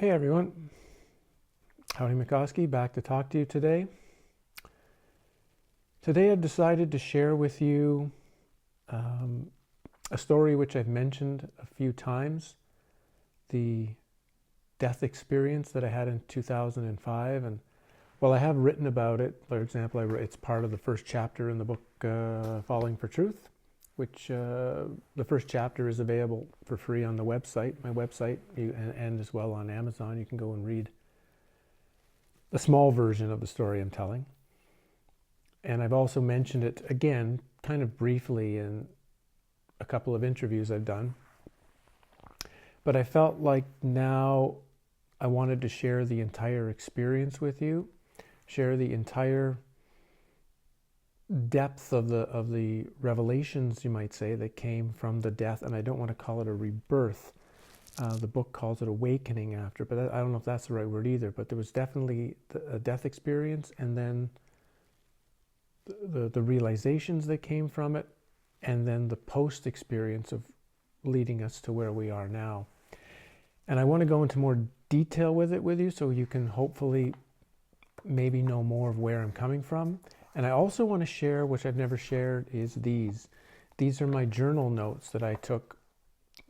Hey everyone, Howdy McCoskey back to talk to you today. Today I've decided to share with you a story which I've mentioned a few times, the death experience that I had in 2005. And while I have written about it, for example, it's part of the first chapter in the book Falling for Truth, which the first chapter is available for free on the website, my website, and as well on Amazon. You can go and read a small version of the story I'm telling. And I've also mentioned it again, kind of briefly in a couple of interviews I've done. But I felt like now I wanted to share the entire experience with you, share the entire depth of the revelations, you might say, that came from the death. And I don't want to call it a rebirth. The book calls it awakening after, but I don't know if that's the right word either. But there was definitely a death experience, and then the realizations that came from it, and then the post experience of leading us to where we are now. And I want to go into more detail with you so you can hopefully maybe know more of where I'm coming from. And I also want to share, which I've never shared, is these. These are my journal notes that I took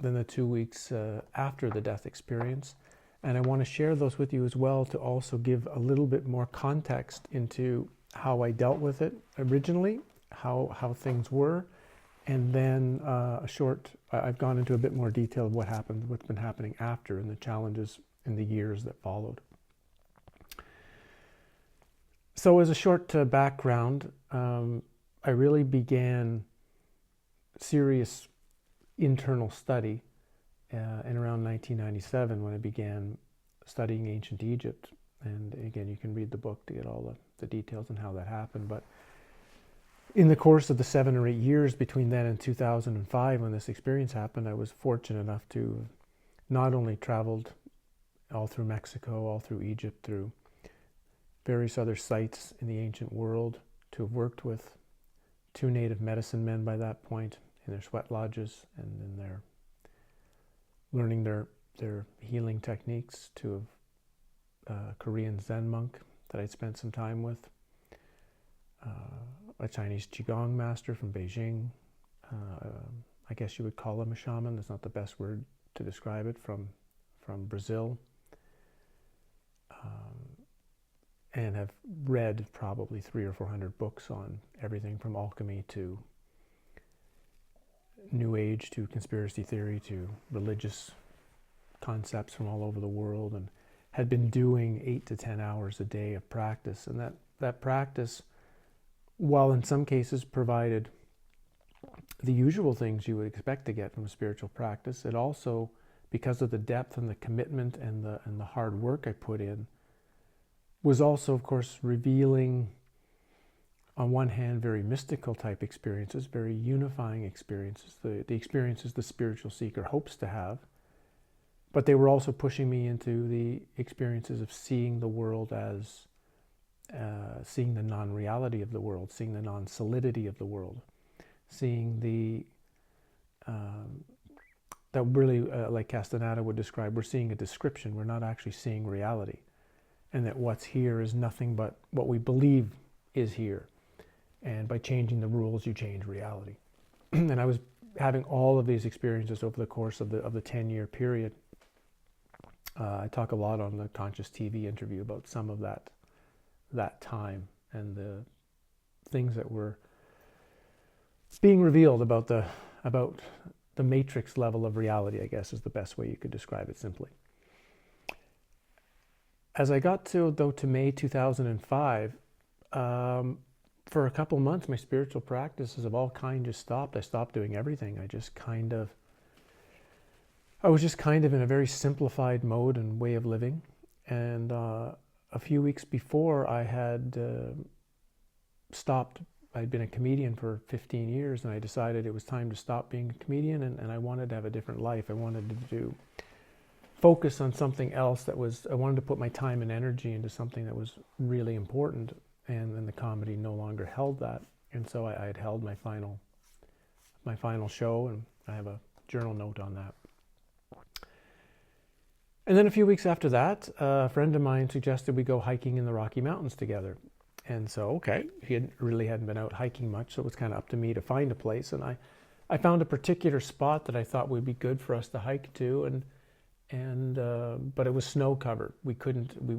in the 2 weeks after the death experience. And I want to share those with you as well to also give a little bit more context into how I dealt with it originally, how things were, and then I've gone into a bit more detail of what's been happening after, and the challenges in the years that followed. So as a short background, I really began serious internal study in around 1997 when I began studying ancient Egypt. And again, you can read the book to get all the details on how that happened. But in the course of the 7 or 8 years between then and 2005, when this experience happened, I was fortunate enough to not only traveled all through Mexico, all through Egypt, through various other sites in the ancient world, to have worked with 2 native medicine men by that point in their sweat lodges and in their learning their healing techniques, to have a Korean Zen monk that I'd spent some time with, a Chinese Qigong master from Beijing, I guess you would call him a shaman, that's not the best word to describe it, from Brazil, and have read probably 300 or 400 books on everything from alchemy to New Age to conspiracy theory to religious concepts from all over the world, and had been doing 8 to 10 hours a day of practice. And that practice, while in some cases provided the usual things you would expect to get from a spiritual practice, it also, because of the depth and the commitment and the hard work I put in, was also, of course, revealing, on one hand, very mystical type experiences, very unifying experiences, the experiences the spiritual seeker hopes to have. But they were also pushing me into the experiences of seeing the world as, seeing the non-reality of the world, seeing the non-solidity of the world, seeing that really, like Castaneda would describe, we're seeing a description, we're not actually seeing reality. And that what's here is nothing but what we believe is here. And by changing the rules, you change reality. And I was having all of these experiences over the course of the 10-year period. I talk a lot on the conscioustv interview about some of that time and the things that were being revealed about the matrix level of reality, I guess is the best way you could describe it simply. As I got to May 2005, for a couple months, my spiritual practices of all kinds just stopped. I stopped doing everything. I was just kind of in a very simplified mode and way of living. And a few weeks before, I had stopped. I'd been a comedian for 15 years, and I decided it was time to stop being a comedian, and I wanted to have a different life. I wanted to focus on something else I wanted to put my time and energy into something that was really important, and then the comedy no longer held that. And so I had held my final show, and I have a journal note on that. And then a few weeks after that, a friend of mine suggested we go hiking in the Rocky Mountains together. And so, okay, he really hadn't been out hiking much, so it was kind of up to me to find a place. And I found a particular spot that I thought would be good for us to hike to, but it was snow covered. We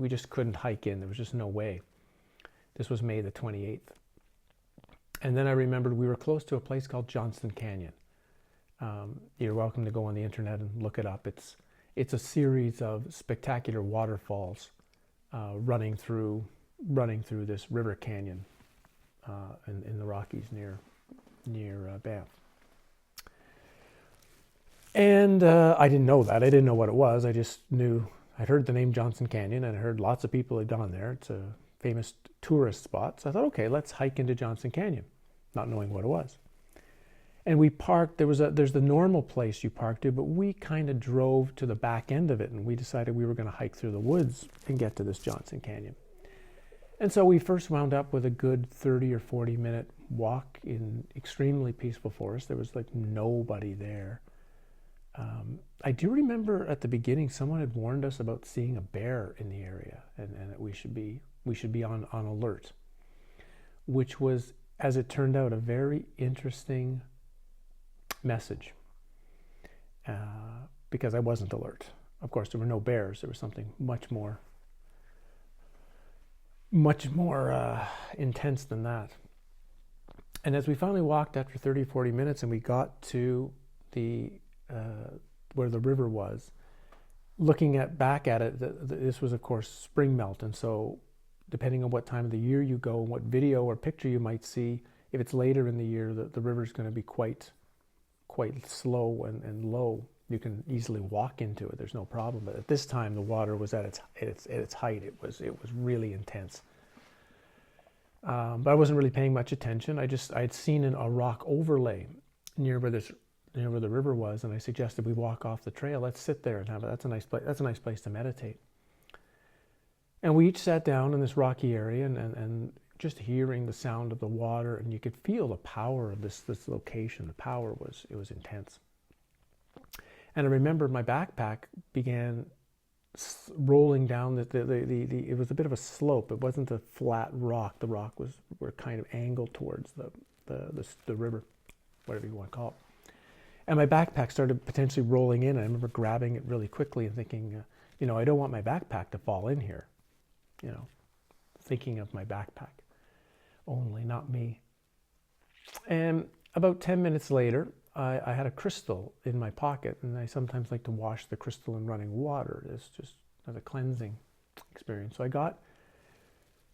just couldn't hike in. There was just no way. This was May the 28th. And then I remembered we were close to a place called Johnston Canyon. You're welcome to go on the internet and look it up. It's a series of spectacular waterfalls running through this river canyon in the Rockies near Banff. And I didn't know that. I didn't know what it was. I just knew I'd heard the name Johnston Canyon, and I heard lots of people had gone there. It's a famous tourist spot. So I thought, okay, let's hike into Johnston Canyon, not knowing what it was. And we parked. There's the normal place you park to, but we kind of drove to the back end of it, and we decided we were going to hike through the woods and get to this Johnston Canyon. And so we first wound up with a good 30 or 40 minute walk in extremely peaceful forest. There was like nobody there. I do remember at the beginning someone had warned us about seeing a bear in the area, and that we should be on alert, which was, as it turned out, a very interesting message, because I wasn't alert. Of course, there were no bears. There was something much more intense than that. And as we finally walked after 30, 40 minutes and we got to where the river was, looking back at it, this was, of course, spring melt. And so depending on what time of the year you go and what video or picture you might see, if it's later in the year, the river's going to be quite slow and low. You can easily walk into it. There's no problem. But at this time, the water was at its height. It was really intense. But I wasn't really paying much attention. I'd seen a rock overlay near where the river was, and I suggested we walk off the trail. Let's sit there and that's a nice place. That's a nice place to meditate. And we each sat down in this rocky area, and just hearing the sound of the water, and you could feel the power of this location. The power was intense. And I remember my backpack began rolling down. It was a bit of a slope. It wasn't a flat rock. The rock were kind of angled towards the river, whatever you want to call it. And my backpack started potentially rolling in. I remember grabbing it really quickly and thinking, I don't want my backpack to fall in here. Thinking of my backpack only, not me. And about 10 minutes later, I had a crystal in my pocket, and I sometimes like to wash the crystal in running water. It's just as a cleansing experience. So I got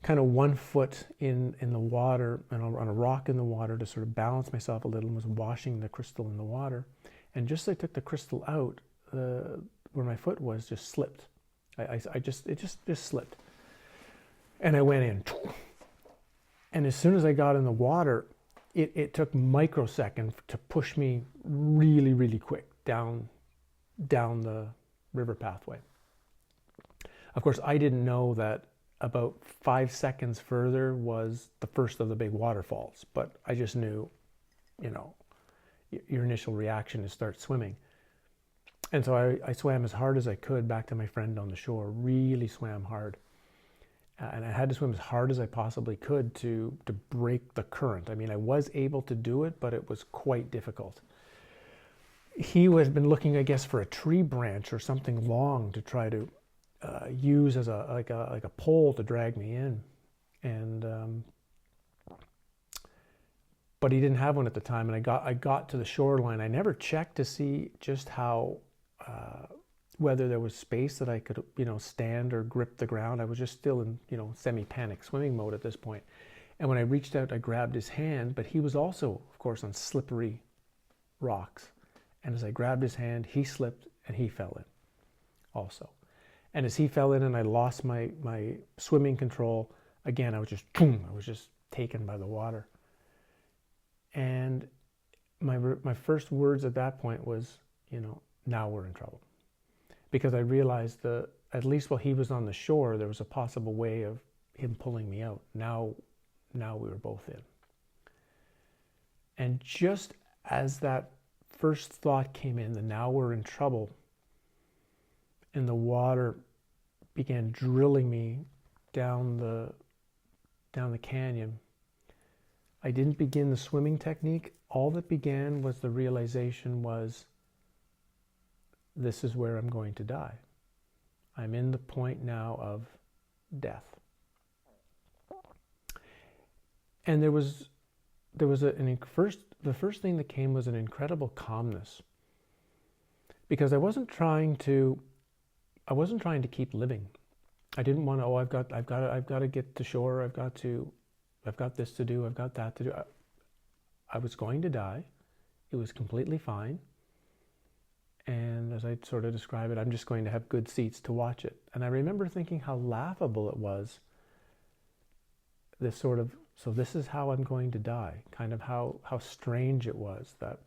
kind of 1 foot in the water, and on a rock in the water to sort of balance myself a little, and was washing the crystal in the water. And just as I took the crystal out, where my foot was just slipped. It just slipped. And I went in. And as soon as I got in the water, it took microseconds to push me really, really quick down the river pathway. Of course, I didn't know that about 5 seconds further was the first of the big waterfalls, but I just knew, your initial reaction is start swimming. And so I swam as hard as I could back to my friend on the shore, really swam hard. And I had to swim as hard as I possibly could to break the current. I mean, I was able to do it, but it was quite difficult. He had been looking, I guess, for a tree branch or something long to try to use as a pole to drag me in, and but he didn't have one at the time. And I got to the shoreline. I never checked to see just how whether there was space that I could stand or grip the ground. I was just still in semi-panic swimming mode at this point. And when I reached out, I grabbed his hand, but he was also, of course, on slippery rocks. And as I grabbed his hand, he slipped and he fell in also. And as he fell in and I lost my swimming control, again, I was just taken by the water. And my first words at that point was, now we're in trouble. Because I realized that at least while he was on the shore, there was a possible way of him pulling me out. Now we were both in. And just as that first thought came in, that now we're in trouble, and the water began drilling me down the canyon. I didn't begin the swimming technique. All that began was the realization was, this is where I'm going to die. I'm in the point now of death. And the first thing that came was an incredible calmness, because I wasn't trying to keep living. I didn't want to, I've got to get to shore. I've got this to do. I've got that to do. I was going to die. It was completely fine. And as I sort of describe it, I'm just going to have good seats to watch it. And I remember thinking how laughable it was. This sort of, so this is how I'm going to die. Kind of how strange it was that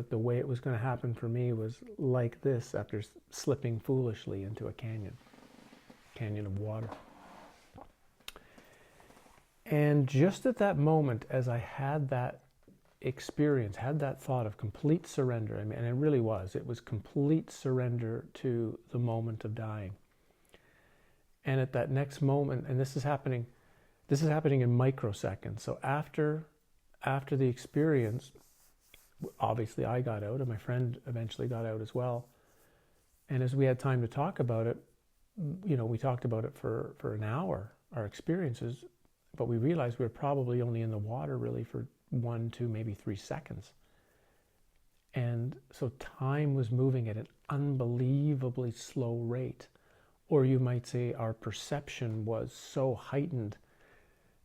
the way it was going to happen for me was like this, after slipping foolishly into a canyon of water. And just at that moment, as I had that experience, had that thought of complete surrender, I mean, and it really was, it was complete surrender to the moment of dying. And at that next moment, and this is happening in microseconds. So after the experience, obviously I got out, and my friend eventually got out as well. And as we had time to talk about it, we talked about it for an hour, our experiences, but we realized we were probably only in the water really for 1, 2, maybe 3 seconds. And so time was moving at an unbelievably slow rate. Or you might say our perception was so heightened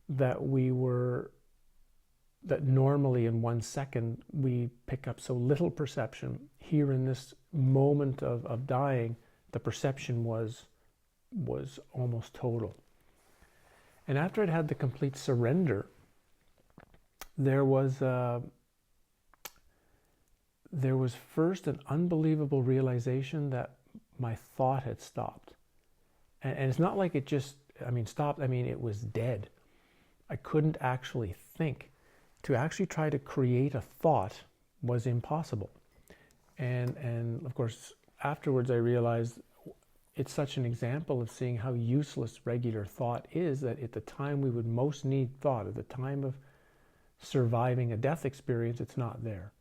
that that normally in 1 second we pick up so little perception. Here in this moment of dying, the perception was almost total. And after I'd had the complete surrender, there was first an unbelievable realization that my thought had stopped. And it's not like it just, stopped. It was dead. I couldn't actually think. To actually try to create a thought was impossible. And of course, afterwards I realized it's such an example of seeing how useless regular thought is, that at the time we would most need thought, at the time of surviving a death experience, it's not there.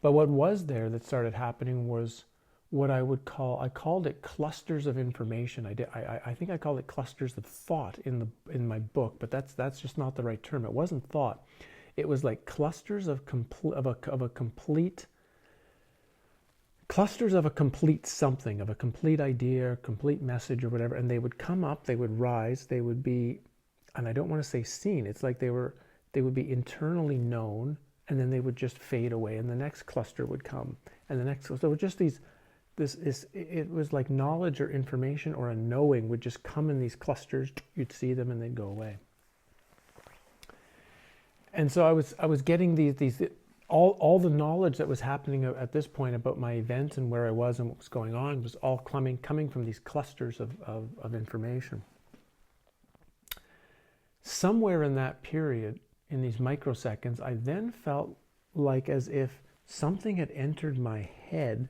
But what was there that started happening was what I called it clusters of information. I think I called it clusters of thought in my book, but that's just not the right term. It wasn't thought. It was like clusters of a complete something, of a complete idea, complete message or whatever, and they would come up, they would rise, they would be, and I don't want to say seen, it's like they would be internally known, and then they would just fade away, and the next cluster would come, and the next, so it was just it was like knowledge or information or a knowing would just come in these clusters, you'd see them and they'd go away. And so I was getting these all the knowledge that was happening at this point about my event and where I was and what was going on was all coming from these clusters of information. Somewhere in that period, in these microseconds, I then felt like as if something had entered my head,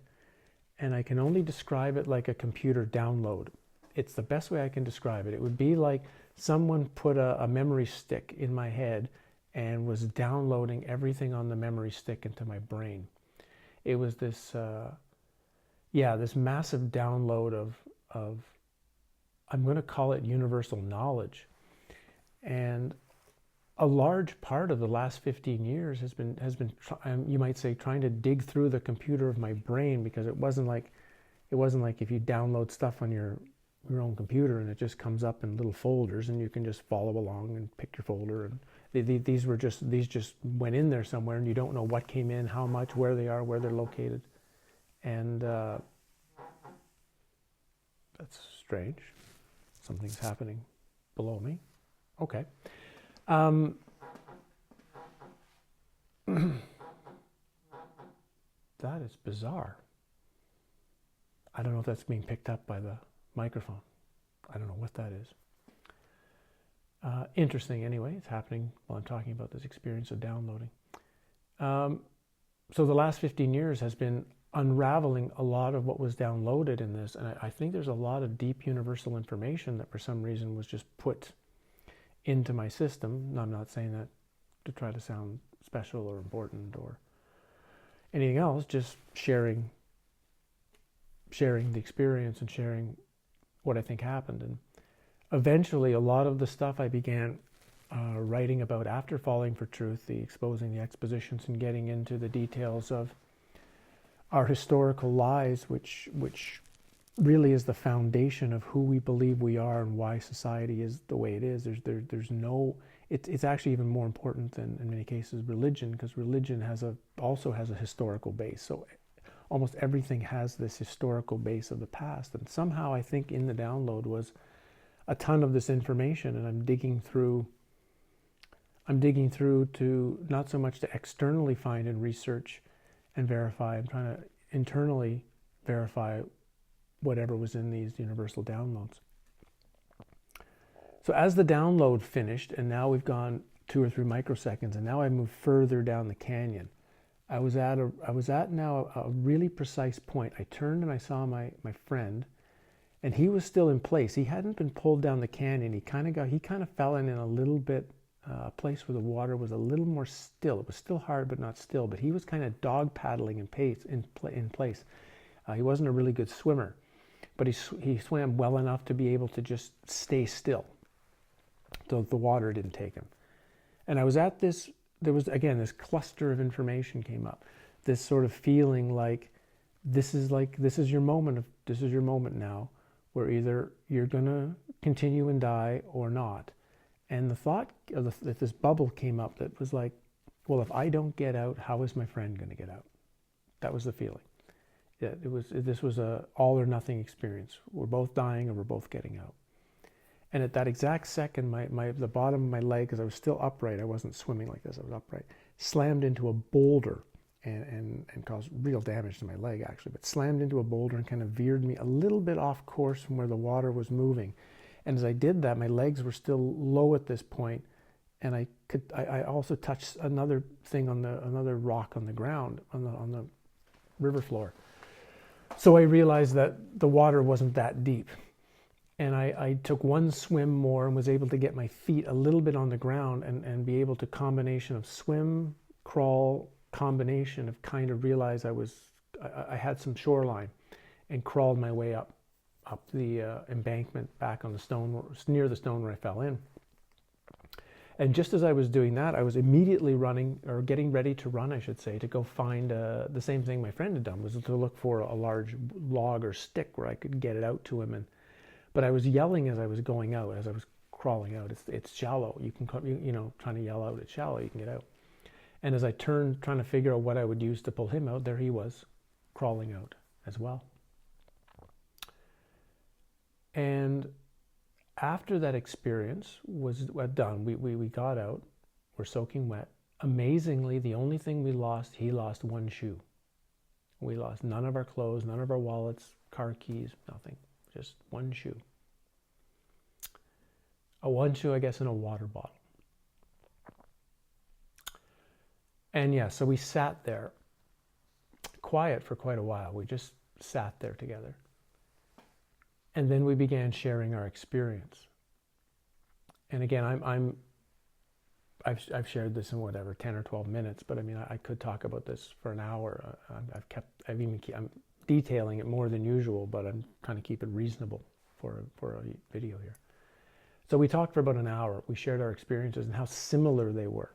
and I can only describe it like a computer download. It's the best way I can describe it. It would be like someone put a memory stick in my head and was downloading everything on the memory stick into my brain. It was this massive download of I'm going to call it universal knowledge. And a large part of the last 15 years has been you might say, trying to dig through the computer of my brain, because it wasn't like if you download stuff on your own computer and it just comes up in little folders and you can just follow along and pick your folder, and these just went in there somewhere and you don't know what came in, how much, where they are, where they're located. And that's strange. Something's happening below me. Okay. That is bizarre. I don't know if that's being picked up by the microphone. I don't know what that is. Interesting anyway, it's happening while I'm talking about this experience of downloading. So the last 15 years has been unraveling a lot of what was downloaded in this. And I think there's a lot of deep universal information that for some reason was just put into my system. And I'm not saying that to try to sound special or important or anything else, just sharing the experience and sharing what I think happened. And eventually a lot of the stuff I began writing about after Falling for Truth, the exposing the expositions and getting into the details of our historical lies, which really is the foundation of who we believe we are and why society is the way it is. There's no, it's actually even more important than in many cases religion, because religion also has a historical base. So almost everything has this historical base of the past. And somehow I think in the download was a ton of this information, and I'm digging through to not so much to externally find and research and verify. I'm trying to internally verify whatever was in these universal downloads. So as the download finished, and now we've gone 2 or 3 microseconds, and now I move further down the canyon. I was at now a really precise point. I turned and I saw my friend, and he was still in place. He hadn't been pulled down the canyon. He kind of fell in a little bit, a place where the water was a little more still. It was still hard, but not still. But he was kind of dog paddling in place. He wasn't a really good swimmer, but he swam well enough to be able to just stay still, so the water didn't take him. And I was at this. There was again this cluster of information came up. This sort of feeling like this is your moment now, where either you're gonna continue and die or not. And the thought of that this bubble came up that was like, well, if I don't get out, how is my friend going to get out? That was the feeling. Yeah, this was a all or nothing experience. We're both dying or we're both getting out. And at that exact second, the bottom of my leg, because I was still upright, I wasn't swimming like this, I was upright, slammed into a boulder and caused real damage to my leg actually, but slammed into a boulder and kind of veered me a little bit off course from where the water was moving. And as I did that, my legs were still low at this point, and I also touched another thing another rock on the ground, on the river floor. So I realized that the water wasn't that deep. And I took one swim more and was able to get my feet a little bit on the ground and be able to combination of swim, crawl, combination of kind of realize I had some shoreline and crawled my way up the embankment back on the stone, near the stone where I fell in. And just as I was doing that, I was immediately running, or getting ready to run, I should say, to go find the same thing my friend had done, was to look for a large log or stick where I could get it out to him. But I was yelling as I was going out, as I was crawling out. It's shallow. You can, trying to yell out, it's shallow, you can get out. And as I turned, trying to figure out what I would use to pull him out, there he was, crawling out as well. And after that experience was done, we got out, we're soaking wet. Amazingly, the only thing he lost one shoe. We lost none of our clothes, none of our wallets, car keys, nothing. Just one shoe. One shoe, I guess, and a water bottle. And yeah, so we sat there, quiet for quite a while. We just sat there together. And then we began sharing our experience. And again, I've shared this in whatever 10 or 12 minutes, but I mean, I could talk about this for an hour. I'm detailing it more than usual, but I'm trying to keep it reasonable for a video here. So we talked for about an hour. We shared our experiences and how similar they were,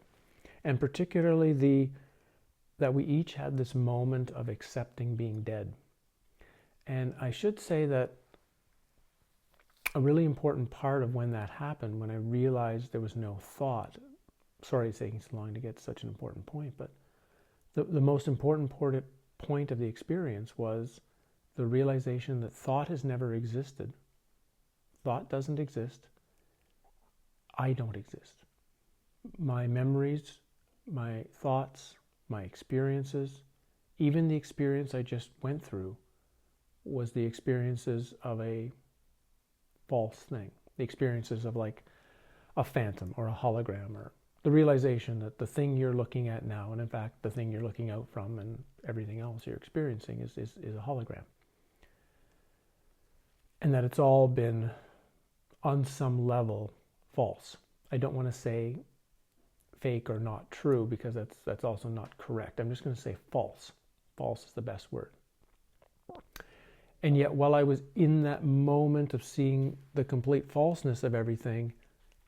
and particularly that we each had this moment of accepting being dead. And I should say that a really important part of when that happened, when I realized there was no thought, sorry it's taking so long to get to such an important point, but the most important point of the experience was the realization that thought has never existed. Thought doesn't exist. I don't exist. My memories, my thoughts, my experiences, even the experience I just went through was the experiences of a false thing. The experiences of like a phantom or a hologram or The realization that the thing you're looking at now, and in fact the thing you're looking out from and everything else you're experiencing is a hologram. And that it's all been, on some level, false. I don't want to say fake or not true, because that's also not correct. I'm just going to say false. False is the best word. And yet, while I was in that moment of seeing the complete falseness of everything,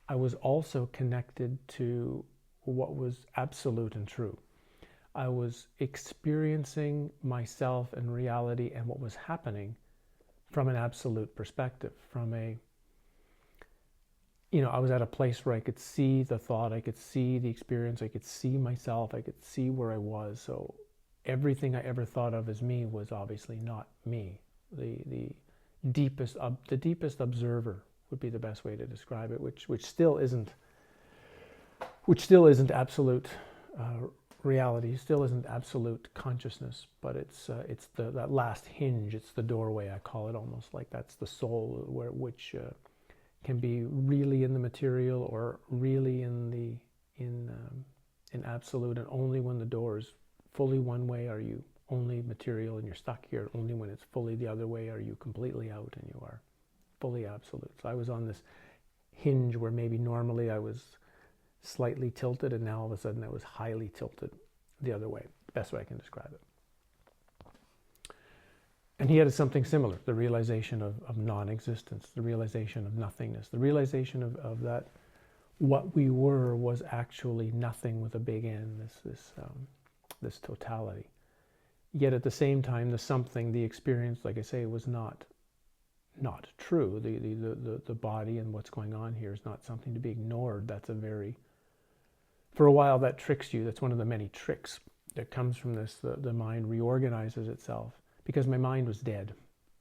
I was also connected to what was absolute and true. I was experiencing myself and reality and what was happening from an absolute perspective, from a, I was at a place where I could see the thought, I could see the experience, I could see myself, I could see where I was. So everything I ever thought of as me was obviously not me. The deepest observer would be the best way to describe it, which still isn't absolute reality, still isn't absolute consciousness, but it's that last hinge, it's the doorway, I call it, almost like that's the soul, which can be really in the material or really in absolute, and only when the door is fully one way are you only material and you're stuck here. Only when it's fully the other way are you completely out and you are fully absolute. So I was on this hinge where maybe normally I was slightly tilted, and now all of a sudden I was highly tilted the other way. Best way I can describe it. And he had something similar, the realization of non-existence, the realization of nothingness, the realization of that what we were was actually nothing with a big N, this totality. Yet at the same time, the something, the experience, like I say, was not true. The body and what's going on here is not something to be ignored. That's for a while that tricks you. That's one of the many tricks that comes from this. The mind reorganizes itself, because my mind was dead.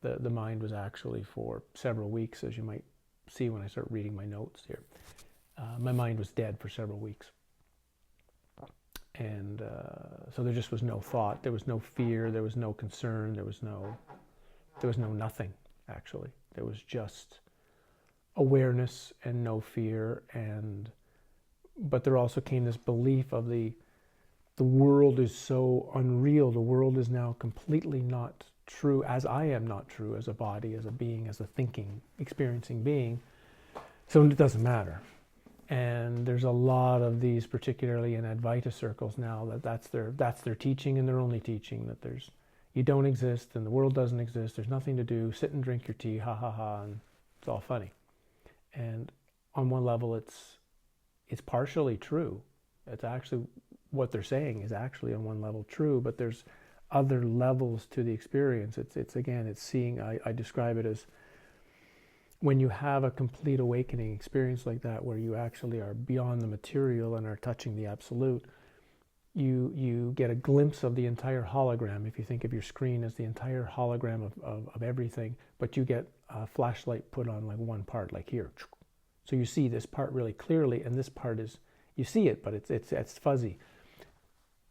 The mind was actually, for several weeks, as you might see when I start reading my notes here, my mind was dead for several weeks. And so there just was no thought, there was no fear, there was no concern, there was no nothing, actually. There was just awareness and no fear, but there also came this belief of the world is so unreal, the world is now completely not true, as I am not true as a body, as a being, as a thinking, experiencing being, so it doesn't matter. And there's a lot of these, particularly in Advaita circles now, that's their teaching, and their only teaching, that you don't exist and the world doesn't exist, there's nothing to do, sit and drink your tea, ha ha ha, and it's all funny. And on one level it's partially true. It's actually, what they're saying is actually on one level true, but there's other levels to the experience. It's seeing, I describe it as, when you have a complete awakening experience like that, where you actually are beyond the material and are touching the absolute, you get a glimpse of the entire hologram. If you think of your screen as the entire hologram of everything, but you get a flashlight put on like one part, like here. So you see this part really clearly, and this part is, you see it, but it's fuzzy.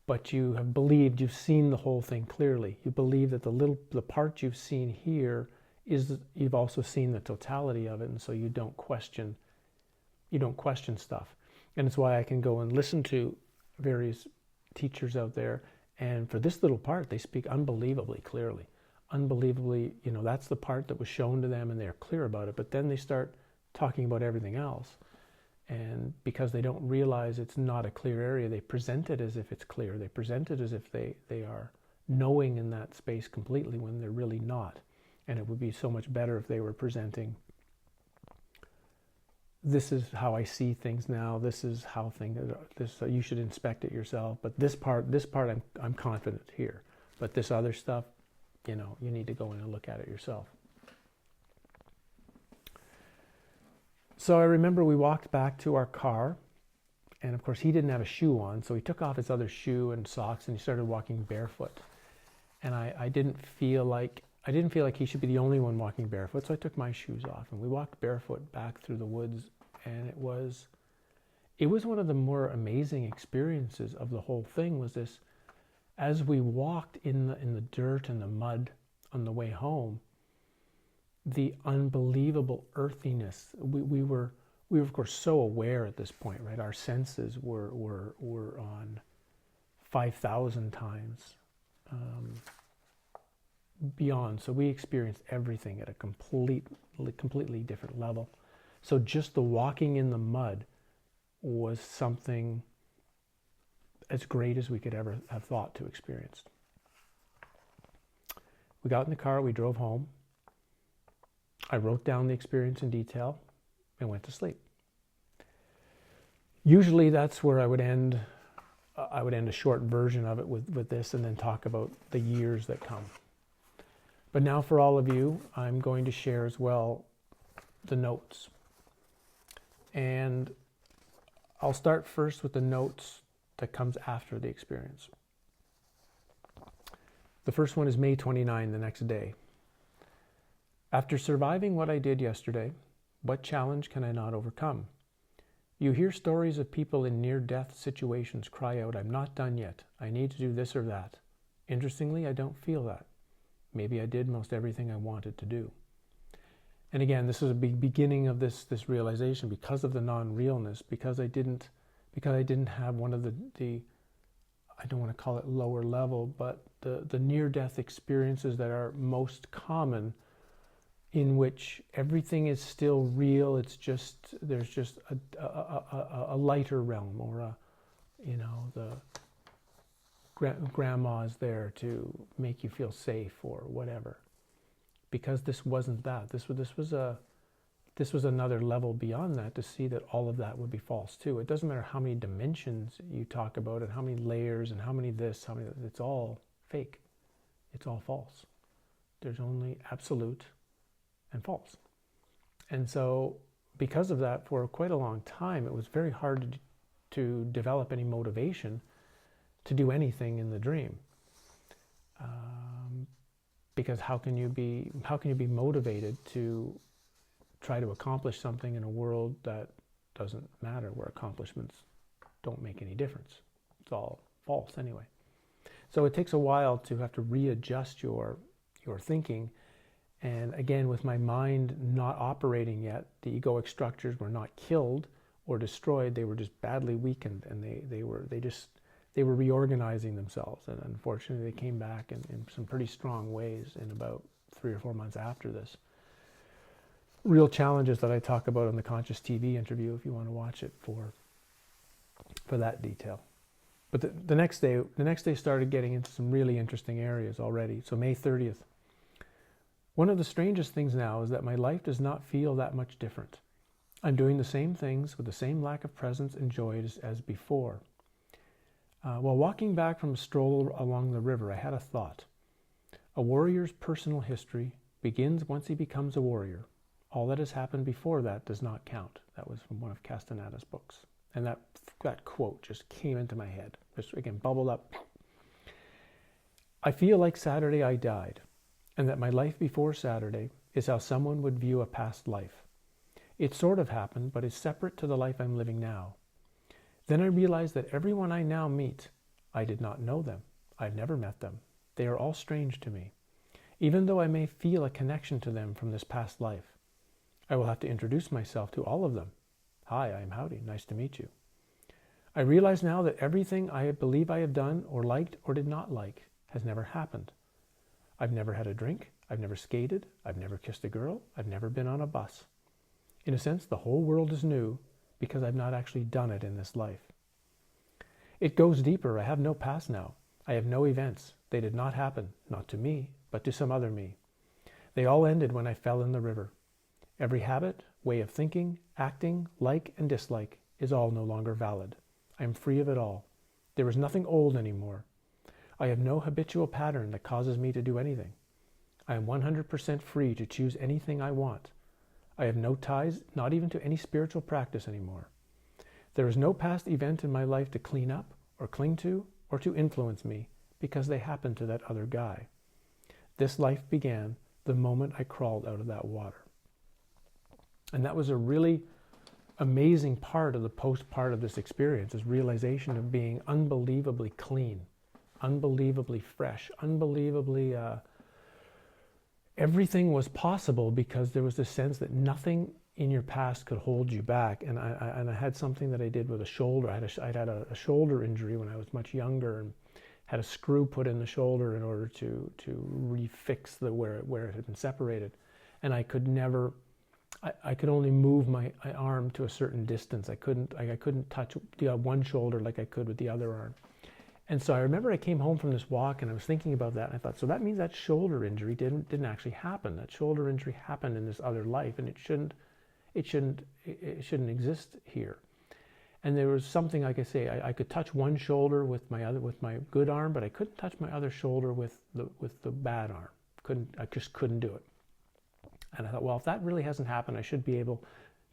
But you have believed you've seen the whole thing clearly. You believe that the part you've seen here you've also seen the totality of it, and so you don't question stuff. And it's why I can go and listen to various teachers out there, and for this little part they speak unbelievably clearly. Unbelievably, that's the part that was shown to them and they're clear about it, but then they start talking about everything else, and because they don't realize it's not a clear area, they present it as if it's clear. They present it as if they are knowing in that space completely, when they're really not. And it would be so much better if they were presenting, this is how I see things now, this is how things are, you should inspect it yourself, but this part I'm confident here, but this other stuff, you need to go in and look at it yourself. So I remember we walked back to our car, and of course he didn't have a shoe on, so he took off his other shoe and socks and he started walking barefoot. And I didn't feel like he should be the only one walking barefoot, so I took my shoes off and we walked barefoot back through the woods, and it was one of the more amazing experiences of the whole thing. Was this, as we walked in the dirt and the mud on the way home, the unbelievable earthiness. We we were of course so aware at this point, right? Our senses were on 5,000 times beyond. So we experienced everything at a completely different level. So just the walking in the mud was something as great as we could ever have thought to experience. We got in the car, we drove home. I wrote down the experience in detail and went to sleep. Usually that's where I would end a short version of it with this, and then talk about the years that come. But now for all of you, I'm going to share as well the notes. And I'll start first with the notes that comes after the experience. The first one is May 29, the next day. After surviving what I did yesterday, what challenge can I not overcome? You hear stories of people in near-death situations cry out, I'm not done yet. I need to do this or that. Interestingly, I don't feel that. Maybe I did most everything I wanted to do. And again, this is a beginning of this realization because of the non-realness, because I didn't have one of the I don't want to call it lower level, but the near-death experiences that are most common, in which everything is still real. It's just, there's just a lighter realm, or the grandma's there to make you feel safe or whatever. Because this wasn't that. This was another level beyond that, to see that all of that would be false too. It doesn't matter how many dimensions you talk about and how many layers and how many this, how many that. It's all fake. It's all false. There's only absolute and false. And so because of that, for quite a long time, it was very hard to develop any motivation to do anything in the dream. Because how can you be motivated to try to accomplish something in a world that doesn't matter, where accomplishments don't make any difference? It's all false anyway. So it takes a while to have to readjust your thinking. And again, with my mind not operating yet, the egoic structures were not killed or destroyed. They were just badly weakened, and they were reorganizing themselves. And unfortunately, they came back in some pretty strong ways in about 3 or 4 months after this. Real challenges that I talk about in the Conscious TV interview, if you want to watch it for that detail. But the next day started getting into some really interesting areas already. So May 30th. One of the strangest things now is that my life does not feel that much different. I'm doing the same things with the same lack of presence and joy as before. While walking back from a stroll along the river, I had a thought. A warrior's personal history begins once he becomes a warrior. All that has happened before that does not count. That was from one of Castaneda's books. And that quote just came into my head. Just again, bubbled up. I feel like Saturday I died, and that my life before Saturday is how someone would view a past life. It sort of happened, but is separate to the life I'm living now. Then I realized that everyone I now meet, I did not know them. I've never met them. They are all strange to me, even though I may feel a connection to them from this past life. I will have to introduce myself to all of them. Hi, I'm Howdy. Nice to meet you. I realize now that everything I believe I have done or liked or did not like has never happened. I've never had a drink. I've never skated. I've never kissed a girl. I've never been on a bus. In a sense, the whole world is new because I've not actually done it in this life. It goes deeper. I have no past now. I have no events. They did not happen, not to me, but to some other me. They all ended when I fell in the river. Every habit, way of thinking, acting, like and dislike is all no longer valid. I am free of it all. There is nothing old anymore. I have no habitual pattern that causes me to do anything. I am 100% free to choose anything I want. I have no ties, not even to any spiritual practice anymore. There is no past event in my life to clean up or cling to or to influence me because they happened to that other guy. This life began the moment I crawled out of that water. And that was a really amazing part of the post part of this experience, is realization of being unbelievably clean, unbelievably fresh, unbelievably everything was possible, because there was this sense that nothing in your past could hold you back. And I had something that I did with a shoulder. I'd had a shoulder injury when I was much younger, and had a screw put in the shoulder in order to refix where it had been separated. And I could never, I could only move my arm to a certain distance. I couldn't touch the one shoulder like I could with the other arm. And so I remember I came home from this walk and I was thinking about that, and I thought, so that means that shoulder injury didn't actually happen. That shoulder injury happened in this other life, and it shouldn't exist here. And there was something, like I say, I could touch one shoulder with my good arm, but I couldn't touch my other shoulder with the bad arm. I just couldn't do it. And I thought, well, if that really hasn't happened, I should be able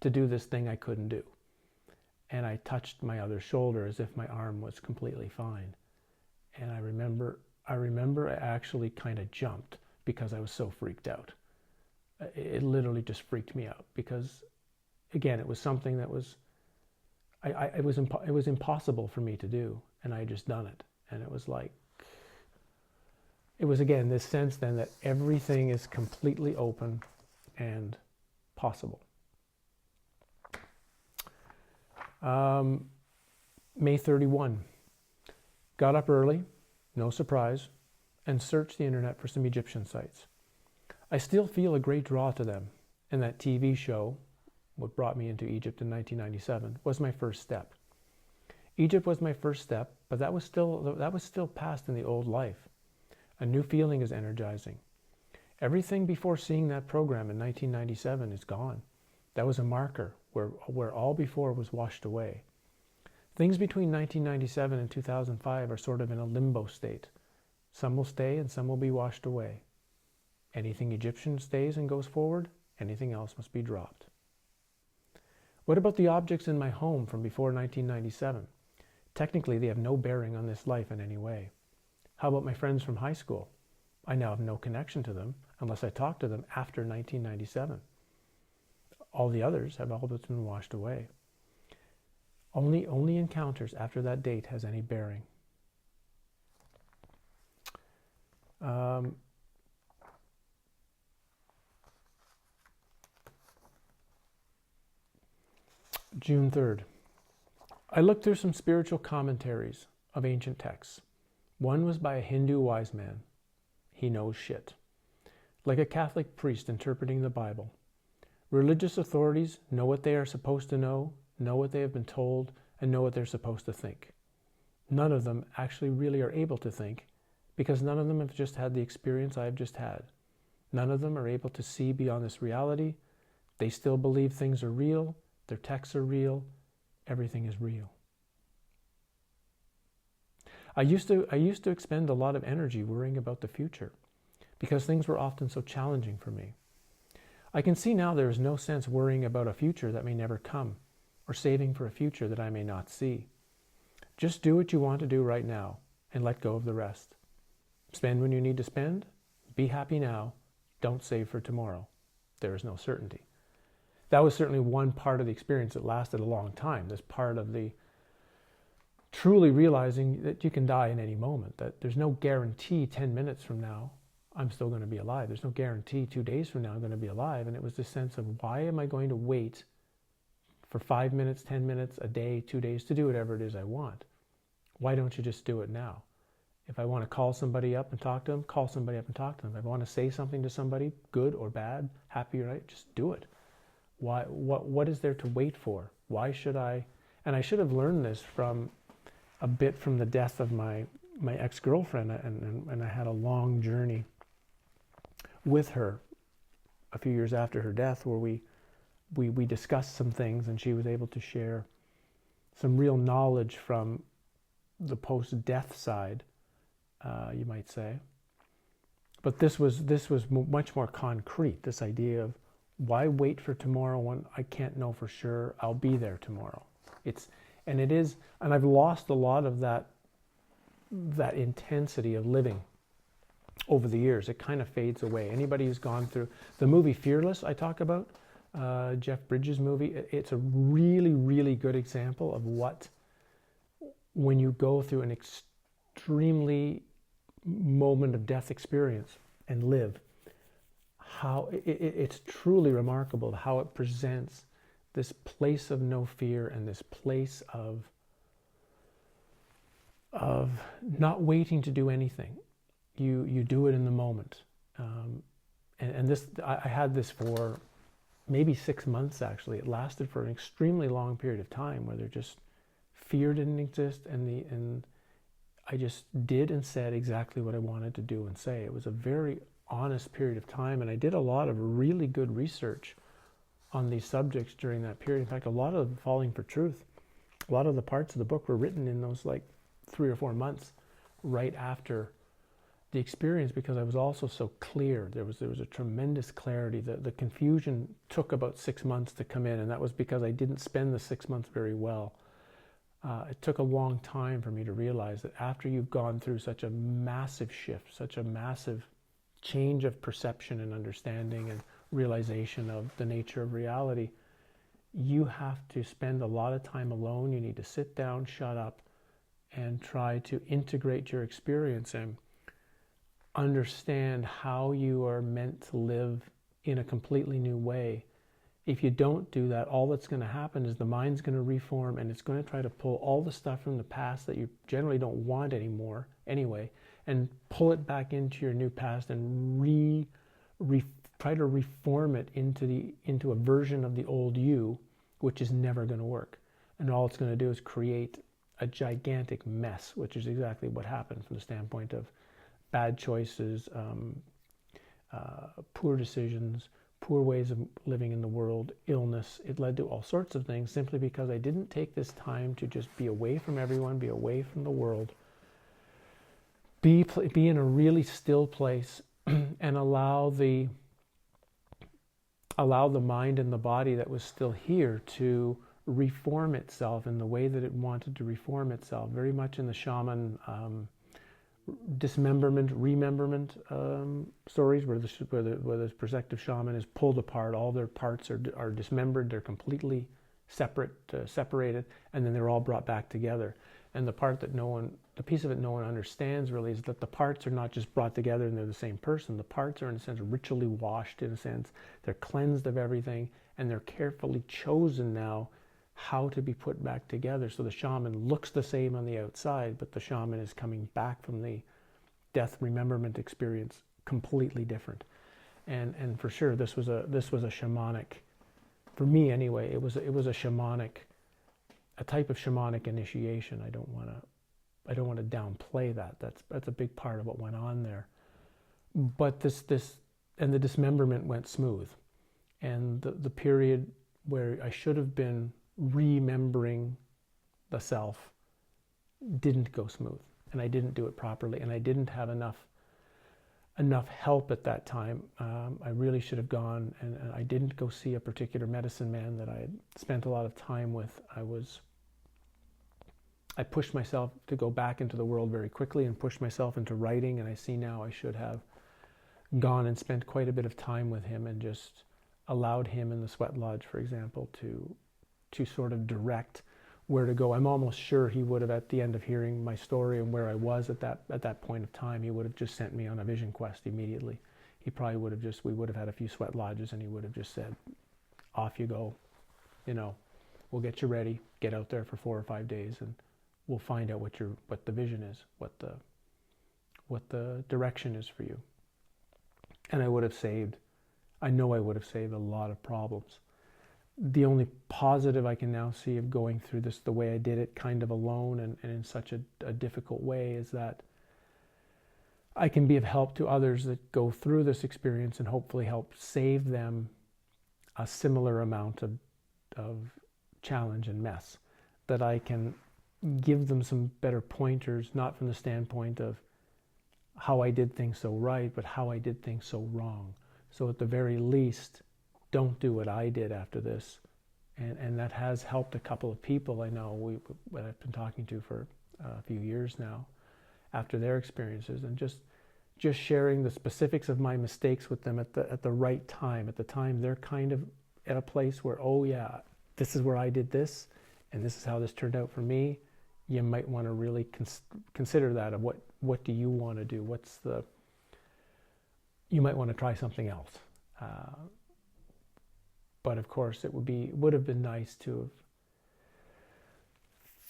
to do this thing I couldn't do. And I touched my other shoulder as if my arm was completely fine. And I remember I actually kind of jumped because I was so freaked out. It literally just freaked me out because, again, it was something that was, it was impossible for me to do, and I had just done it. And it was like, it was, again, this sense then that everything is completely open and possible. May 31. Got up early, no surprise, and searched the internet for some Egyptian sites. I still feel a great draw to them, and that TV show, what brought me into Egypt in 1997, was my first step. Egypt was my first step, but that was still past in the old life. A new feeling is energizing. Everything before seeing that program in 1997 is gone. That was a marker where all before was washed away. Things between 1997 and 2005 are sort of in a limbo state. Some will stay and some will be washed away. Anything Egyptian stays and goes forward, anything else must be dropped. What about the objects in my home from before 1997? Technically, they have no bearing on this life in any way. How about my friends from high school? I now have no connection to them unless I talk to them after 1997. All the others have all but been washed away. Only encounters after that date has any bearing. June 3rd. I looked through some spiritual commentaries of ancient texts. One was by a Hindu wise man. He knows shit. Like a Catholic priest interpreting the Bible. Religious authorities know what they are supposed to know what they have been told, and know what they're supposed to think. None of them actually really are able to think, because none of them have just had the experience I've just had. None of them are able to see beyond this reality. They still believe things are real, their texts are real, everything is real. I used to expend a lot of energy worrying about the future, because things were often so challenging for me. I can see now there is no sense worrying about a future that may never come, or saving for a future that I may not see. Just do what you want to do right now, and let go of the rest. Spend when you need to spend. Be happy now. Don't save for tomorrow. There is no certainty. That was certainly one part of the experience that lasted a long time. This part of the truly realizing that you can die in any moment, that there's no guarantee 10 minutes from now I'm still going to be alive. There's no guarantee 2 days from now I'm going to be alive. And it was this sense of, why am I going to wait for 5 minutes, 10 minutes, a day, 2 days to do whatever it is I want? Why don't you just do it now? If I want to call somebody up and talk to them, call somebody up and talk to them. If I want to say something to somebody, good or bad, happy or not, just do it. Why? What is there to wait for? Why should I? And I should have learned this from a bit from the death of my ex-girlfriend, and I had a long journey with her a few years after her death, where we discussed some things, and she was able to share some real knowledge from the post-death side, you might say. But this was much more concrete, this idea of, why wait for tomorrow when I can't know for sure I'll be there tomorrow? And I've lost a lot of that intensity of living over the years. It kind of fades away. Anybody who's gone through the movie Fearless I talk about, Jeff Bridges' movie, it's a really, really good example of what, when you go through an extremely moment of death experience and live, how it's truly remarkable how it presents this place of no fear and this place of not waiting to do anything. You do it in the moment. And this, I had this for maybe 6 months actually. It lasted for an extremely long period of time where there just fear didn't exist, and I just did and said exactly what I wanted to do and say. It was a very honest period of time, and I did a lot of really good research on these subjects during that period. In fact, a lot of Falling for Truth, a lot of the parts of the book were written in those like 3 or 4 months right after the experience, because I was also so clear. There was a tremendous clarity. The confusion took about 6 months to come in, and that was because I didn't spend the 6 months very well. It took a long time for me to realize that after you've gone through such a massive shift, such a massive change of perception and understanding and realization of the nature of reality, you have to spend a lot of time alone. You need to sit down, shut up, and try to integrate your experience and understand how you are meant to live in a completely new way. If you don't do that, all that's going to happen is the mind's going to reform, and it's going to try to pull all the stuff from the past that you generally don't want anymore anyway, and pull it back into your new past and try to reform it into a version of the old you, which is never going to work. And all it's going to do is create a gigantic mess, which is exactly what happened from the standpoint of bad choices, poor decisions, poor ways of living in the world, illness. It led to all sorts of things simply because I didn't take this time to just be away from everyone, be away from the world, be in a really still place and allow the mind and the body that was still here to reform itself in the way that it wanted to reform itself, very much in the shaman dismemberment, rememberment stories where the prospective shaman is pulled apart. All their parts are dismembered. They're completely separated, and then they're all brought back together. And the piece of it no one understands really is that the parts are not just brought together and they're the same person. The parts are in a sense ritually washed, in a sense. They're cleansed of everything, and they're carefully chosen now how to be put back together. So the shaman looks the same on the outside, but the shaman is coming back from the death rememberment experience completely different. And for sure, this was a shamanic, for me anyway. It was a shamanic, a type of shamanic initiation. I don't want to downplay that. That's a big part of what went on there. But this and the dismemberment went smooth, and the period where I should have been remembering the self didn't go smooth, and I didn't do it properly, and I didn't have enough help at that time. I really should have gone, and I didn't go see a particular medicine man that I had spent a lot of time with. I pushed myself to go back into the world very quickly and pushed myself into writing, and I see now I should have gone and spent quite a bit of time with him and just allowed him in the sweat lodge, for example, to sort of direct where to go. I'm almost sure he would have, at the end of hearing my story and where I was at that point of time, he would have just sent me on a vision quest immediately. He probably would have we would have had a few sweat lodges, and he would have just said, off you go, we'll get you ready, get out there for 4 or 5 days, and we'll find out what the vision is, what the direction is for you. And I know I would have saved a lot of problems. The only positive I can now see of going through this the way I did it, kind of alone and in such a difficult way, is that I can be of help to others that go through this experience and hopefully help save them a similar amount of challenge and mess. That I can give them some better pointers, not from the standpoint of how I did things so right, but how I did things so wrong. So at the very least, don't do what I did after this. And that has helped a couple of people I know that I've been talking to for a few years now after their experiences, and just sharing the specifics of my mistakes with them at the right time, at the time they're kind of at a place where, oh yeah, this is where I did this, and this is how this turned out for me. You might want to really consider that of what do you want to do? You might want to try something else. But of course, it would have been nice to have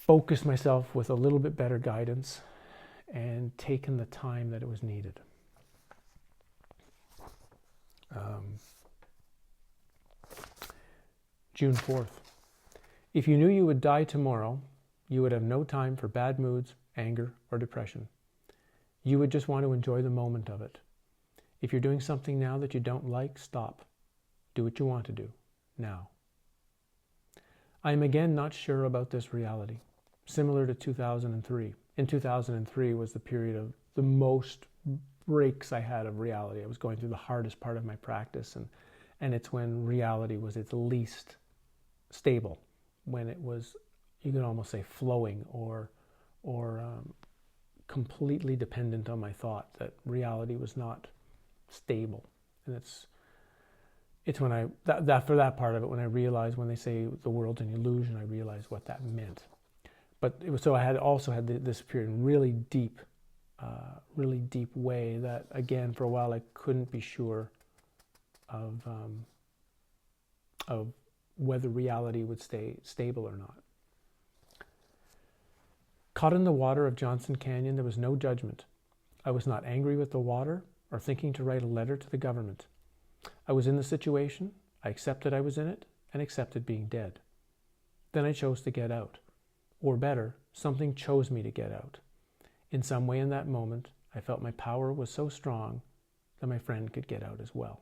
focused myself with a little bit better guidance and taken the time that it was needed. June 4th. If you knew you would die tomorrow, you would have no time for bad moods, anger, or depression. You would just want to enjoy the moment of it. If you're doing something now that you don't like, stop. Do what you want to do, now. I am again not sure about this reality, similar to 2003. In 2003 was the period of the most breaks I had of reality. I was going through the hardest part of my practice, and it's when reality was its least stable, when it was, you could almost say, flowing or completely dependent on my thought, that reality was not stable. And it's when for that part of it, when I realized, when they say the world's an illusion, I realized what that meant. But it was, so I had also had this period, really deep way that, again, for a while I couldn't be sure of whether reality would stay stable or not. Caught in the water of Johnston Canyon, there was no judgment. I was not angry with the water or thinking to write a letter to the government. I was in the situation, I accepted I was in it, and accepted being dead. Then I chose to get out. Or better, something chose me to get out. In some way in that moment, I felt my power was so strong that my friend could get out as well.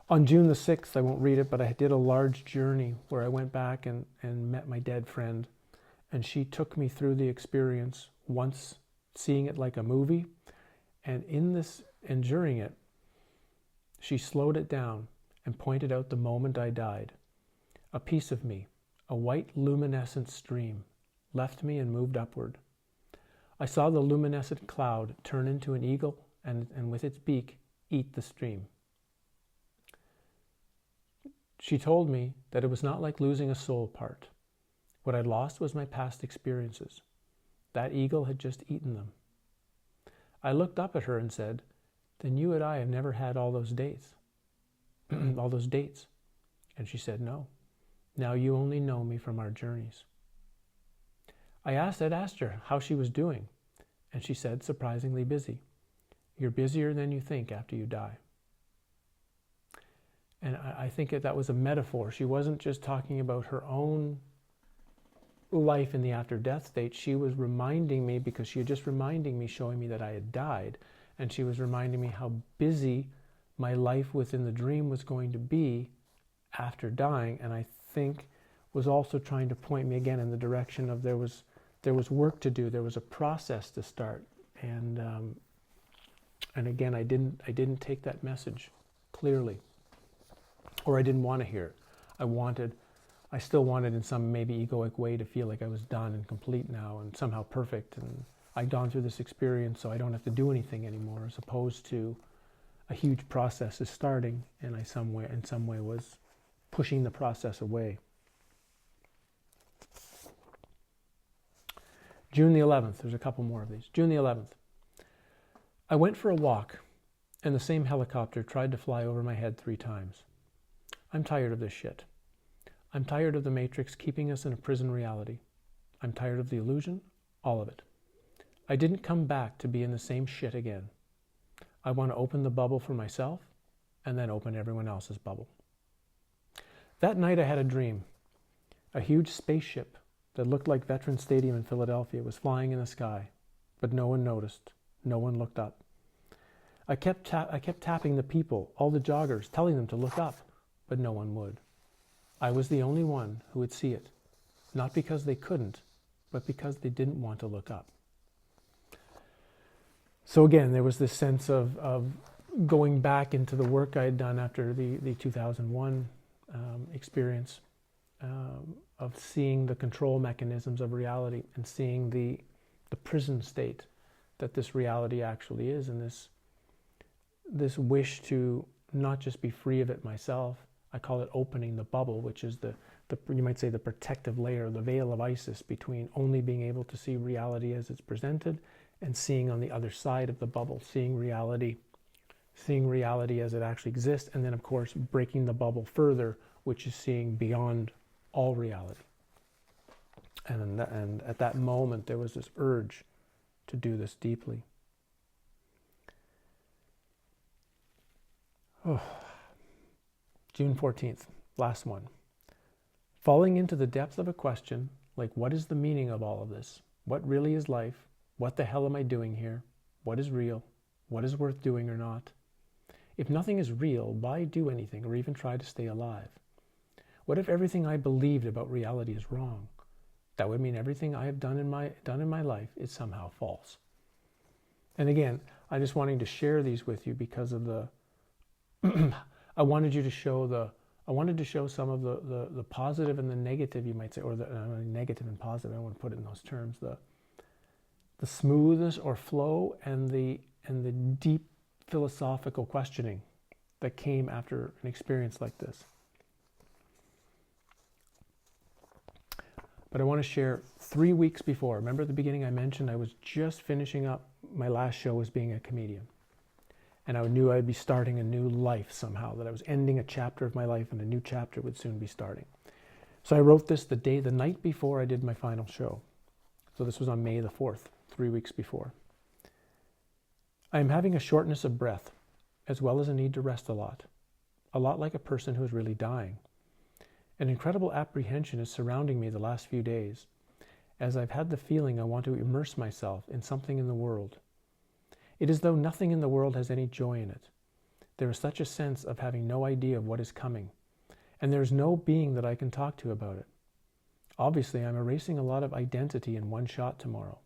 On June the 6th, I won't read it, but I did a large journey where I went back and met my dead friend, and she took me through the experience once, seeing it like a movie, and during it, she slowed it down and pointed out the moment I died. A piece of me, a white luminescent stream, left me and moved upward. I saw the luminescent cloud turn into an eagle and with its beak eat the stream. She told me that it was not like losing a soul part. What I'd lost was my past experiences. That eagle had just eaten them. I looked up at her and said, "Then you and I have never had all those dates." All those dates. And she said, "No. Now you only know me from our journeys." I'd asked her how she was doing, and she said, surprisingly busy. You're busier than you think after you die. And I think that was a metaphor. She wasn't just talking about her own life in the after-death state. She was reminding me, because she had just reminding me, showing me that I had died, and she was reminding me how busy my life within the dream was going to be after dying, and I think was also trying to point me again in the direction of there was work to do, there was a process to start, and again I didn't take that message clearly, or I didn't want to hear it. I still wanted in some maybe egoic way to feel like I was done and complete now and somehow perfect, and I'd gone through this experience so I don't have to do anything anymore, as opposed to a huge process is starting, and in some way was pushing the process away. June the 11th, there's a couple more of these. June the 11th. I went for a walk, and the same helicopter tried to fly over my head 3 times. I'm tired of this shit. I'm tired of the Matrix keeping us in a prison reality. I'm tired of the illusion, all of it. I didn't come back to be in the same shit again. I want to open the bubble for myself, and then open everyone else's bubble. That night I had a dream. A huge spaceship that looked like Veterans Stadium in Philadelphia was flying in the sky, but no one noticed. No one looked up. I kept tapping the people, all the joggers, telling them to look up, but no one would. I was the only one who would see it, not because they couldn't, but because they didn't want to look up. So again, there was this sense of going back into the work I had done after the 2001 experience, of seeing the control mechanisms of reality and seeing the prison state that this reality actually is, and this wish to not just be free of it myself. I call it opening the bubble, which is the you might say the protective layer, the veil of Isis between only being able to see reality as it's presented and seeing on the other side of the bubble, seeing reality, seeing reality as it actually exists, and then of course breaking the bubble further, which is seeing beyond all reality. And at that moment there was this urge to do this deeply. Oh. June 14th, last one. Falling into the depth of a question like, what is the meaning of all of this? What really is life? What the hell am I doing here? What is real? What is worth doing or not? If nothing is real, why do anything or even try to stay alive? What if everything I believed about reality is wrong? That would mean everything I have done in my life is somehow false. And again, I just wanting to share these with you because of the I wanted to show some of the positive and the negative, you might say, or the negative and positive. I don't want to put it in those terms. The smoothness or flow and the deep philosophical questioning that came after an experience like this. But I want to share 3 weeks before. Remember at the beginning I mentioned I was just finishing up my last show as being a comedian. And I knew I'd be starting a new life somehow, that I was ending a chapter of my life and a new chapter would soon be starting. So I wrote this the night before I did my final show. So this was on May the 4th, 3 weeks before. I am having a shortness of breath, as well as a need to rest a lot like a person who is really dying. An incredible apprehension is surrounding me the last few days, as I've had the feeling I want to immerse myself in something in the world. It is as though nothing in the world has any joy in it. There is such a sense of having no idea of what is coming, and there is no being that I can talk to about it. Obviously, I'm erasing a lot of identity in one shot tomorrow.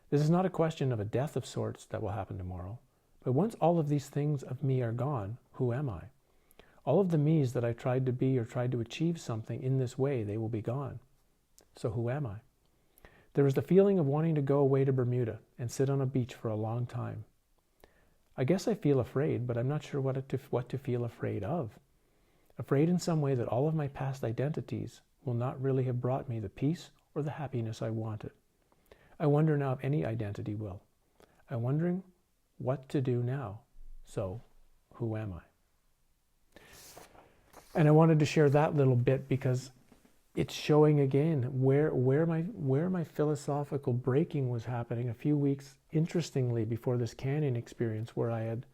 This is not a question of a death of sorts that will happen tomorrow, but once all of these things of me are gone, who am I? All of the me's that I tried to be or tried to achieve something in this way, they will be gone. So who am I? There is the feeling of wanting to go away to Bermuda and sit on a beach for a long time. I guess I feel afraid, but I'm not sure what to feel afraid of. Afraid in some way that all of my past identities will not really have brought me the peace or the happiness I wanted. I wonder now if any identity will. I'm wondering what to do now. So, who am I? And I wanted to share that little bit because it's showing again where my philosophical breaking was happening a few weeks, interestingly, before this canyon experience, where I had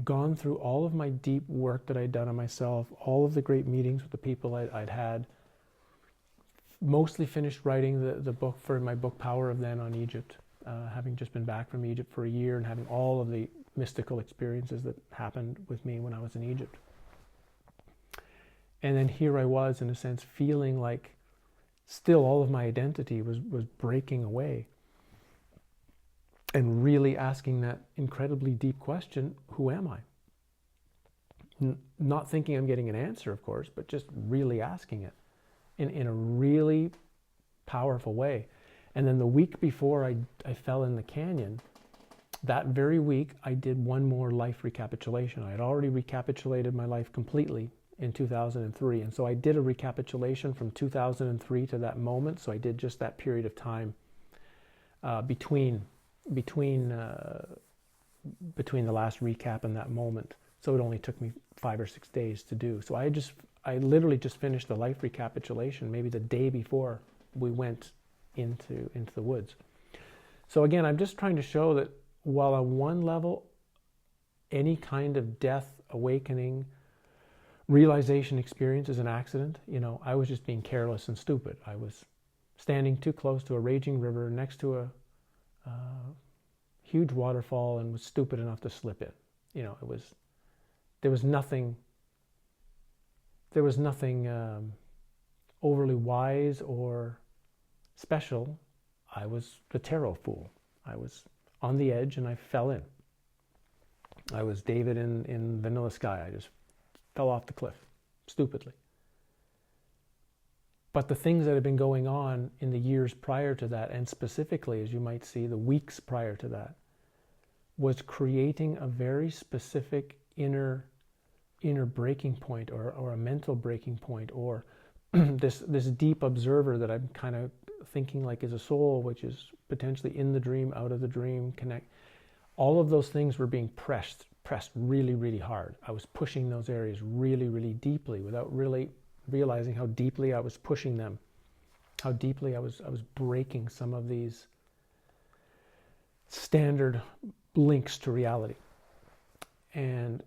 gone through all of my deep work that I'd done on myself, all of the great meetings with the people I'd had, mostly finished writing the book for my book Power of Then on Egypt, having just been back from Egypt for a year and having all of the mystical experiences that happened with me when I was in Egypt. And then here I was, in a sense, feeling like still all of my identity was breaking away. And really asking that incredibly deep question, who am I? Not thinking I'm getting an answer, of course, but just really asking it in a really powerful way. And then the week before I fell in the canyon, that very week I did one more life recapitulation. I had already recapitulated my life completely in 2003. And so I did a recapitulation from 2003 to that moment. So I did just that period of time between the last recap and that moment. So it only took me 5 or 6 days to do. So I literally just finished the life recapitulation maybe the day before we went into the woods. So again, I'm just trying to show that while on one level, any kind of death, awakening, realization experience is an accident. I was just being careless and stupid. I was standing too close to a raging river next to a huge waterfall and was stupid enough to slip in. There was nothing overly wise or special. I was the tarot fool. I was on the edge and I fell in. I was David in Vanilla Sky. I just fell off the cliff, stupidly. But the things that had been going on in the years prior to that, and specifically, as you might see, the weeks prior to that, was creating a very specific inner breaking point, or a mental breaking point, or this deep observer that I'm kind of thinking like is a soul, which is potentially in the dream, out of the dream, connect. All of those things were being pressed pressed really, really hard. I was pushing those areas really, really deeply without really realizing how deeply I was pushing them, how deeply I was breaking some of these standard links to reality. And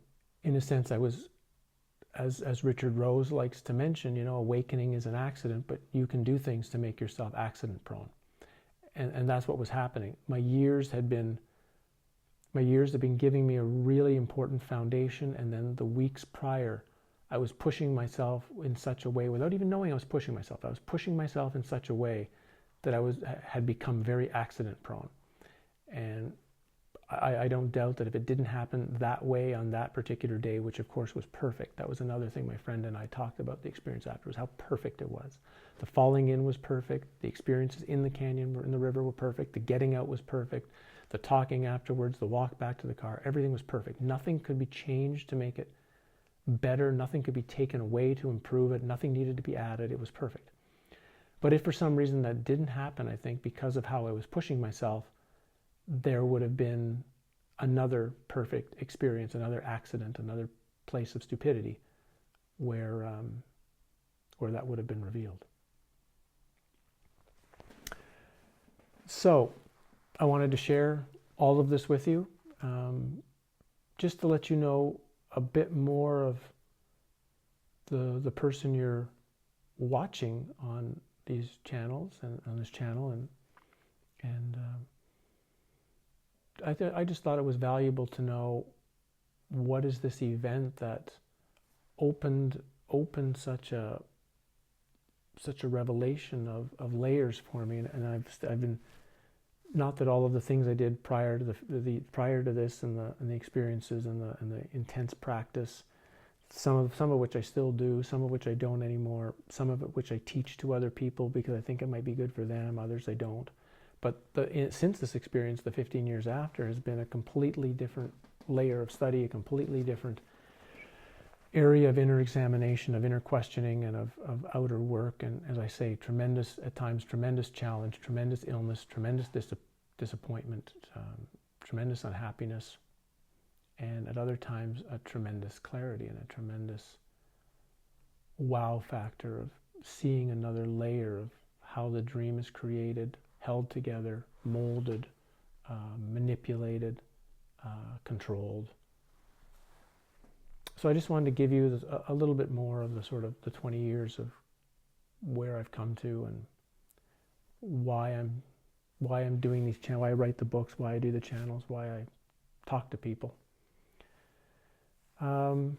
in a sense, I was, as Richard Rose likes to mention, awakening is an accident, but you can do things to make yourself accident prone. And that's what was happening. My years had been giving me a really important foundation, and then the weeks prior, I was pushing myself in such a way, without even knowing I was pushing myself. I was pushing myself in such a way that had become very accident prone. And I don't doubt that if it didn't happen that way on that particular day, which of course was perfect. That was another thing my friend and I talked about the experience afterwards, how perfect it was. The falling in was perfect. The experiences in the canyon, in the river were perfect. The getting out was perfect. The talking afterwards, the walk back to the car, everything was perfect. Nothing could be changed to make it better. Nothing could be taken away to improve it. Nothing needed to be added. It was perfect. But if for some reason that didn't happen, I think because of how I was pushing myself, there would have been another perfect experience, another accident, another place of stupidity where that would have been revealed. So I wanted to share all of this with you, just to let you know a bit more of the person you're watching on these channels and on this channel, and I just thought it was valuable to know what is this event that opened such a revelation of layers for me, and I've been, not that all of the things I did prior to this and the experiences and the intense practice, some of which I still do, some of which I don't anymore, some of it which I teach to other people because I think it might be good for them, others I don't. But since this experience, the 15 years after, has been a completely different layer of study, a completely different area of inner examination, of inner questioning, and of outer work. And as I say, at times tremendous challenge, tremendous illness, tremendous disappointment, tremendous unhappiness, and at other times a tremendous clarity and a tremendous wow factor of seeing another layer of how the dream is created, held together, molded, manipulated, controlled. So I just wanted to give you a little bit more of the sort of the 20 years of where I've come to and why I'm doing these channels, why I write the books, why I do the channels, why I talk to people. So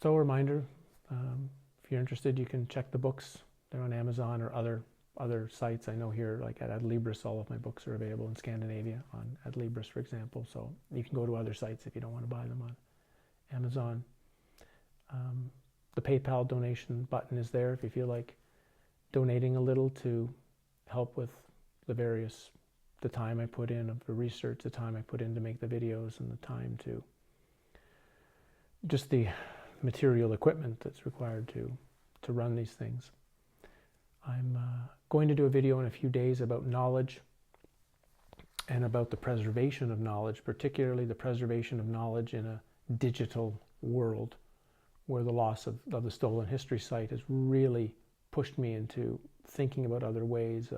a reminder, if you're interested, you can check the books. They're on Amazon or other sites. I know here, like at Adlibris, all of my books are available in Scandinavia on Adlibris, for example. So you can go to other sites if you don't want to buy them on Amazon. The PayPal donation button is there if you feel like donating a little to help with the time I put in of the research, the time I put in to make the videos, and the time to just the material equipment that's required to run these things. I'm going to do a video in a few days about knowledge and about the preservation of knowledge, particularly the preservation of knowledge in a digital world where the loss of the Stolen History site has really pushed me into thinking about other ways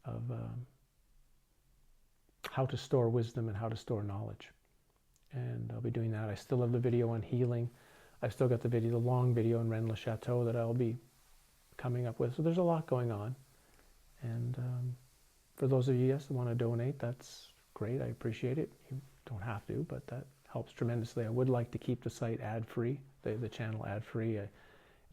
of how to store wisdom and how to store knowledge. And I'll be doing that. I still have the video on healing. I've still got the long video on Rennes-le-Château that I'll be coming up with. So there's a lot going on. And for those of you, yes, who want to donate, that's great. I appreciate it. You don't have to, but that helps tremendously. I would like to keep the site ad-free, the channel ad-free. It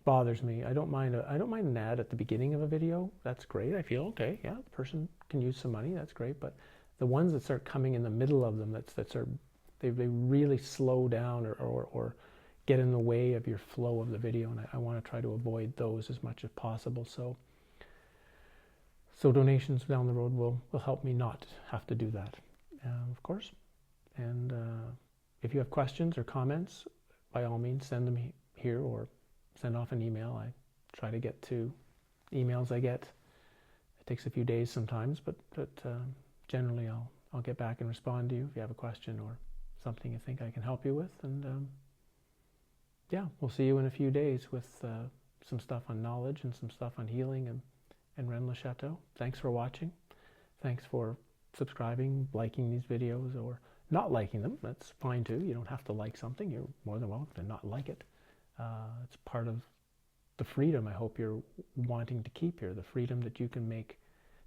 bothers me. I don't mind an ad at the beginning of a video. That's great. I feel, okay, yeah, the person can use some money. That's great. But the ones that start coming in the middle of them, they really slow down or get in the way of your flow of the video, and I want to try to avoid those as much as possible. So donations down the road will help me not have to do that, of course. And if you have questions or comments, by all means, send them here or send off an email. I try to get to emails I get. It takes a few days sometimes, but generally I'll get back and respond to you if you have a question or something you think I can help you with. And yeah, we'll see you in a few days with some stuff on knowledge and some stuff on healing and Rennes-le-Château. Thanks for watching. Thanks for subscribing, liking these videos, or not liking them. That's fine too. You don't have to like something. You're more than welcome to not like it. It's part of the freedom I hope you're wanting to keep here, the freedom that you can make,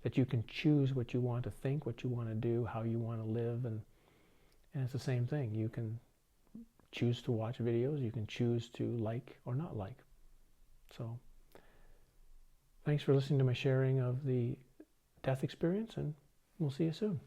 that you can choose what you want to think, what you want to do, how you want to live, and it's the same thing. You can choose to watch videos, you can choose to like or not like. So thanks for listening to my sharing of the death experience, and we'll see you soon.